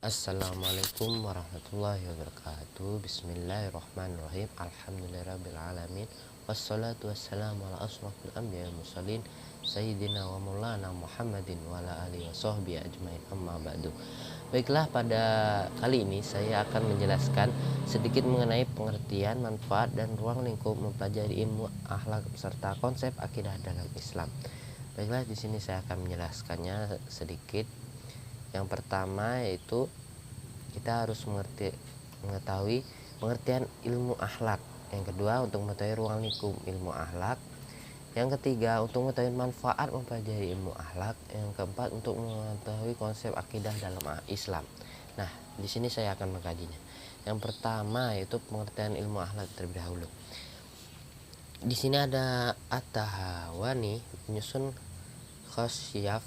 Assalamualaikum warahmatullahi wabarakatuh. Bismillahirrahmanirrahim. Alhamdulillahirrabbilalamin. Wassalatu wassalamu ala asrafil anbiya wal mursalin Sayyidina wa maulana Muhammadin wa ala alihi wa sahbihi ajmain, amma ba'du. Baiklah, pada kali ini saya akan menjelaskan sedikit mengenai pengertian, manfaat, dan ruang lingkup mempelajari ilmu akhlak serta konsep akidah dalam Islam. Baiklah, di sini saya akan menjelaskannya sedikit. Yang pertama yaitu kita harus mengetahui pengertian ilmu akhlak. Yang kedua, untuk mengetahui ruang lingkup ilmu akhlak. Yang ketiga, untuk mengetahui manfaat mempelajari ilmu akhlak. Yang keempat, untuk mengetahui konsep akidah dalam Islam. Nah, di sini saya akan mengkajinya. Yang pertama yaitu pengertian ilmu akhlak terlebih dahulu. Di sini ada At-Tahawani menyusun Khasyaf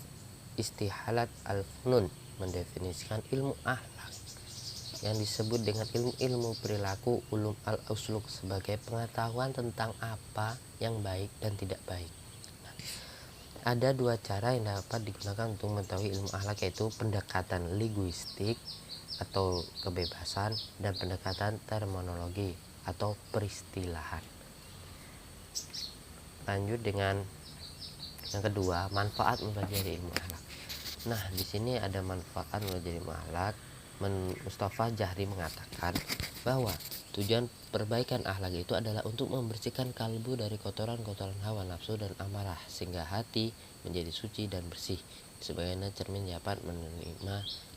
Istihalat Al-Funun mendefinisikan ilmu akhlak yang disebut dengan ilmu perilaku ulum al-usluk sebagai pengetahuan tentang apa yang baik dan tidak baik. Ada dua cara yang dapat digunakan untuk mengetahui ilmu akhlak, yaitu pendekatan linguistik atau kebebasan dan pendekatan terminologi atau peristilahan. Lanjut dengan yang kedua, manfaat mempelajari ilmu akhlak. Nah, di sini ada manfaat mempelajari ilmu akhlak. Mustafa Jahri mengatakan bahwa tujuan perbaikan akhlak itu adalah untuk membersihkan kalbu dari kotoran-kotoran hawa nafsu dan amarah, sehingga hati menjadi suci dan bersih, sebagaimana cermin dapat menerima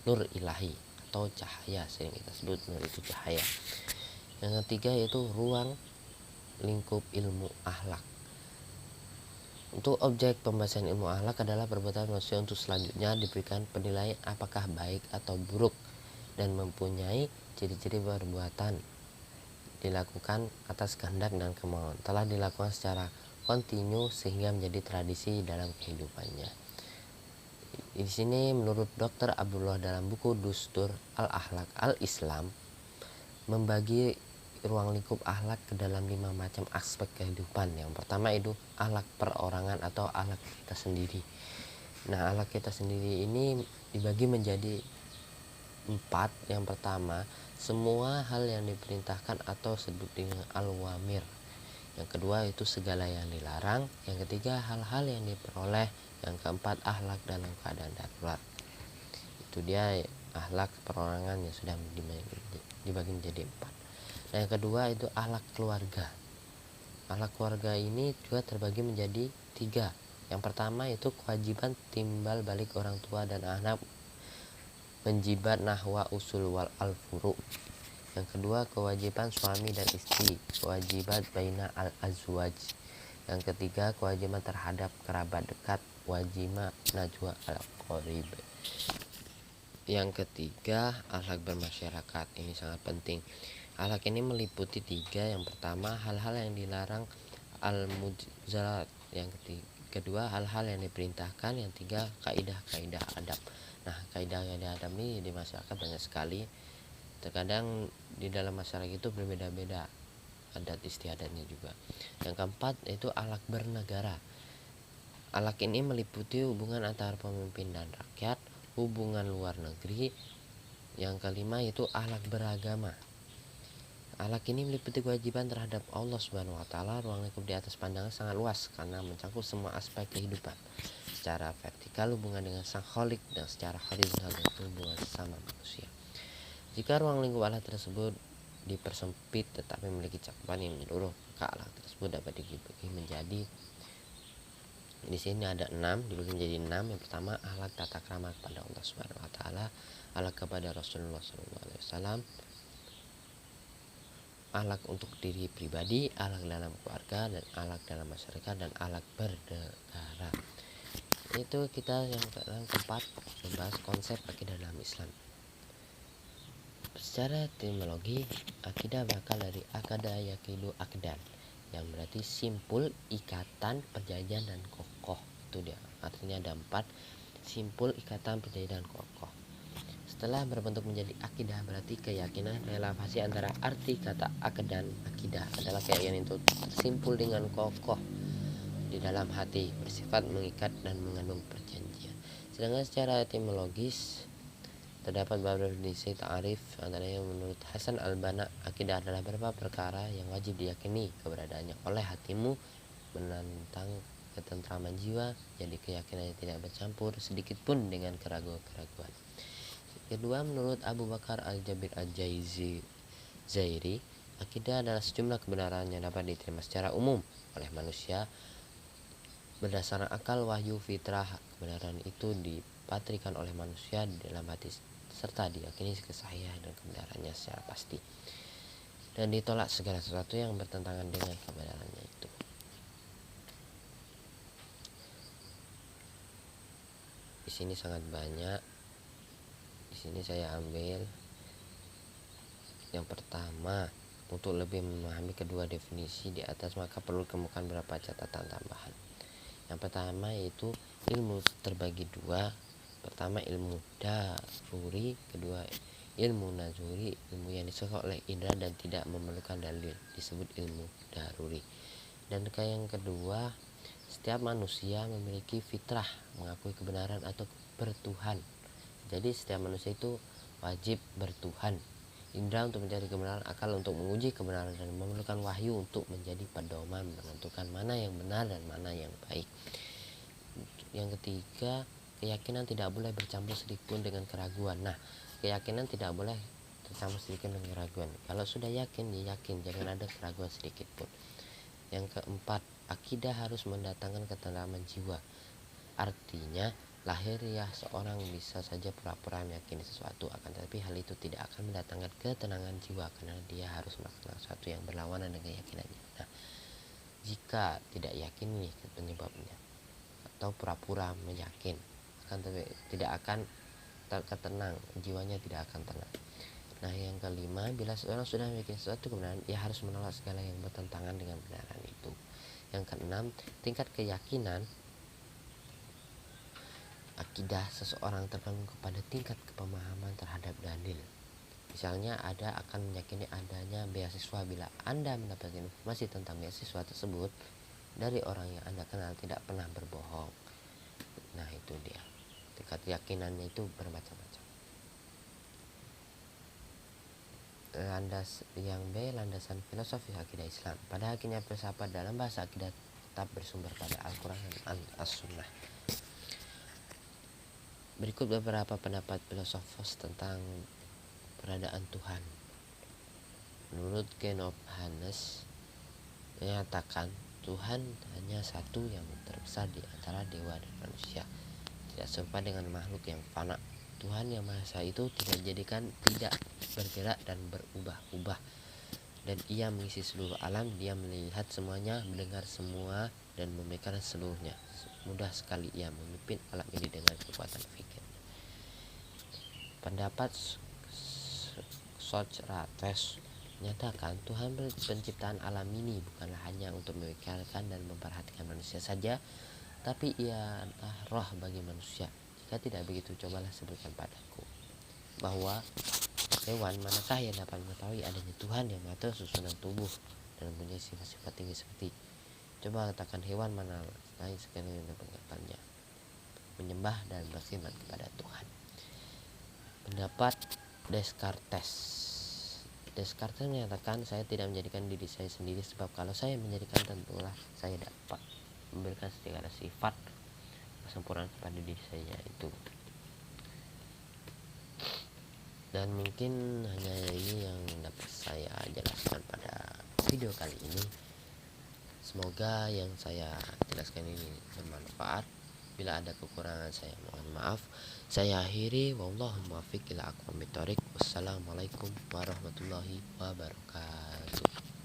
nur ilahi atau cahaya, sering kita sebut nur itu cahaya. Yang ketiga yaitu ruang lingkup ilmu akhlak. Untuk objek pembahasan ilmu akhlak adalah perbuatan manusia untuk selanjutnya diberikan penilaian apakah baik atau buruk, dan mempunyai ciri-ciri perbuatan dilakukan atas kehendak dan kemauan, telah dilakukan secara kontinu sehingga menjadi tradisi dalam kehidupannya. Di sini menurut Dr. Abdullah dalam buku Dustur Al-Akhlak Al-Islam membagi ruang lingkup akhlak ke dalam 5 macam aspek kehidupan. Yang pertama itu akhlak perorangan atau akhlak kita sendiri. Nah, akhlak kita sendiri ini dibagi menjadi 4. Yang pertama, semua hal yang diperintahkan atau disebut dengan al-wamir. Yang kedua itu segala yang dilarang. Yang ketiga, hal-hal yang diperoleh. Yang keempat, akhlak dalam keadaan darurat. Itu dia akhlak perorangan yang sudah dibagi menjadi 4. Nah, yang kedua itu akhlak keluarga. Akhlak keluarga ini juga terbagi menjadi 3. Yang pertama itu kewajiban timbal balik orang tua dan anak menjibat nahwa usul wal al-furu. Yang kedua kewajiban suami dan istri, kewajiban baina al-azwaj. Yang ketiga kewajiban terhadap kerabat dekat, wajima najwa al-qarib. Yang ketiga akhlak bermasyarakat. Ini sangat penting. Akhlak ini meliputi 3. Yang pertama hal-hal yang dilarang al-mujzalat. Yang kedua hal-hal yang diperintahkan. Yang tiga kaidah-kaidah adab. Nah, kaidah-kaidah adab ini di masyarakat banyak sekali. Terkadang di dalam masyarakat itu berbeda-beda adat istiadatnya juga. Yang keempat yaitu akhlak bernegara. Akhlak ini meliputi hubungan antara pemimpin dan rakyat, hubungan luar negeri. Yang kelima yaitu akhlak beragama. Akhlak ini meliputi kewajiban terhadap Allah Subhanahu wa taala. Ruang lingkup di atas pandangan sangat luas karena mencakup semua aspek kehidupan. Secara vertikal hubungan dengan Sang Khalik, dan secara horizontal hubungan sama manusia. Jika ruang lingkup akhlak tersebut dipersempit tetapi memiliki cakupan yang menyeluruh, maka akhlak tersebut dapat dibagi menjadi, di sini ada 6, dibagi menjadi 6. Yang pertama akhlak tata krama kepada Allah Subhanahu wa taala, akhlak kepada Rasulullah sallallahu alaihi wasallam, akhlak untuk diri pribadi, akhlak dalam keluarga, dan akhlak dalam masyarakat, dan akhlak bernegara. Itu kita yang keempat membahas konsep akidah dalam Islam. Secara etimologi, akidah berasal dari akada yakidu akdan, yang berarti simpul, ikatan, perjanjian, dan kokoh. Itu dia, artinya ada 4: simpul, ikatan, perjanjian, dan kokoh. Setelah berbentuk menjadi akidah, berarti keyakinan. Relasi antara arti kata akad dan akidah adalah keyakinan itu tersimpul dengan kokoh di dalam hati, bersifat mengikat dan mengandung perjanjian. Sedangkan secara etimologis, Terdapat beberapa definisi ta'arif, antaranya menurut Hasan al-Banna, akidah adalah beberapa perkara yang wajib diyakini keberadaannya oleh hatimu, menantang ketentraman jiwa, jadi keyakinan yang tidak bercampur sedikit pun dengan keraguan-keraguan. Kedua, menurut Abu Bakar al-Jabir al-Jazairi, akidah adalah sejumlah kebenaran yang dapat diterima secara umum oleh manusia berdasarkan akal, wahyu, fitrah. Kebenaran itu dipatrikan oleh manusia di dalam hati serta diyakini kesahihan dan kebenarannya secara pasti, dan ditolak segala sesuatu yang bertentangan dengan kebenarannya itu. Di sini sangat banyak. Di sini saya ambil yang pertama. Untuk lebih memahami kedua definisi di atas, maka perlu ditemukan beberapa catatan tambahan. Yang pertama yaitu ilmu terbagi dua. Pertama ilmu daruri, kedua ilmu nazuri, ilmu yang disukai oleh indera dan tidak memerlukan dalil, disebut ilmu daruri. Dan yang kedua, setiap manusia memiliki fitrah mengakui kebenaran atau bertuhan. Jadi setiap manusia itu wajib bertuhan. Indra untuk mencari kebenaran, akal untuk menguji kebenaran, dan memerlukan wahyu untuk menjadi pedoman menentukan mana yang benar dan mana yang baik. Yang ketiga, keyakinan tidak boleh bercampur sedikitpun dengan keraguan. Nah, keyakinan tidak boleh tercampur sedikit dengan keraguan. Kalau sudah yakin, ya yakin, jangan ada keraguan sedikit pun. Yang keempat, akidah harus mendatangkan ketentraman jiwa. Artinya lahiriah seorang bisa saja pura-pura meyakini sesuatu, akan tetapi hal itu tidak akan mendatangkan ketenangan jiwa karena dia harus melakukan sesuatu yang berlawanan dengan keyakinannya. Nah, jika tidak yakin nih penyebabnya atau pura-pura meyakin, akan tidak akan tertenang, jiwanya tidak akan tenang. Nah, yang kelima, bila seorang sudah memiliki sesuatu kebenaran, ia harus menolak segala yang bertentangan dengan kebenaran itu. Yang keenam, tingkat keyakinan akidah seseorang tergantung kepada tingkat kepemahaman terhadap dalil. Misalnya, ada akan meyakini adanya beasiswa bila Anda mendapatkan informasi tentang beasiswa tersebut dari orang yang Anda kenal tidak pernah berbohong. Nah, itu dia. Tingkat keyakinannya itu bermacam-macam. Yang B, landasan filosofi akidah Islam. Pada akhirnya filsafat dalam bahasa akidah tetap bersumber pada Al-Quran dan As-Sunnah. Berikut beberapa pendapat filosofos tentang keberadaan Tuhan. Menurut Genob Hannes menyatakan Tuhan hanya satu yang terbesar di antara dewa dan manusia, tidak serupa dengan makhluk yang fana. Tuhan yang Maha Esa itu tidak bergerak dan berubah-ubah, dan ia mengisi seluruh alam. Dia melihat semuanya, mendengar semua, dan memikirkan seluruhnya. Mudah sekali ia memimpin alam ini dengan kekuatan fikir. Pendapat Socrates menyatakan Tuhan penciptaan alam ini bukanlah hanya untuk memikirkan dan memperhatikan manusia saja, tapi ia adalah roh bagi manusia. Jika tidak begitu, cobalah sebutkan padaku bahwa hewan manakah yang dapat mengetahui adanya Tuhan yang mengatur susunan tubuh dan mempunyai sifat-sifat tinggi seperti. Coba katakan hewan mana lain sekali yang mengatakannya, menyembah dan berkhidmat kepada Tuhan. Pendapat Descartes menyatakan, saya tidak menjadikan diri saya sendiri, sebab kalau saya menjadikan, tentulah saya dapat memberikan segala sifat kesempurnaan kepada diri saya itu. Dan mungkin hanya ini yang dapat saya jelaskan pada video kali ini. Semoga yang saya jelaskan ini bermanfaat. Bila ada kekurangan, saya mohon maaf. Saya akhiri, wallahu muwaffiq ila aqwamit thoriq. Wassalamualaikum warahmatullahi wabarakatuh.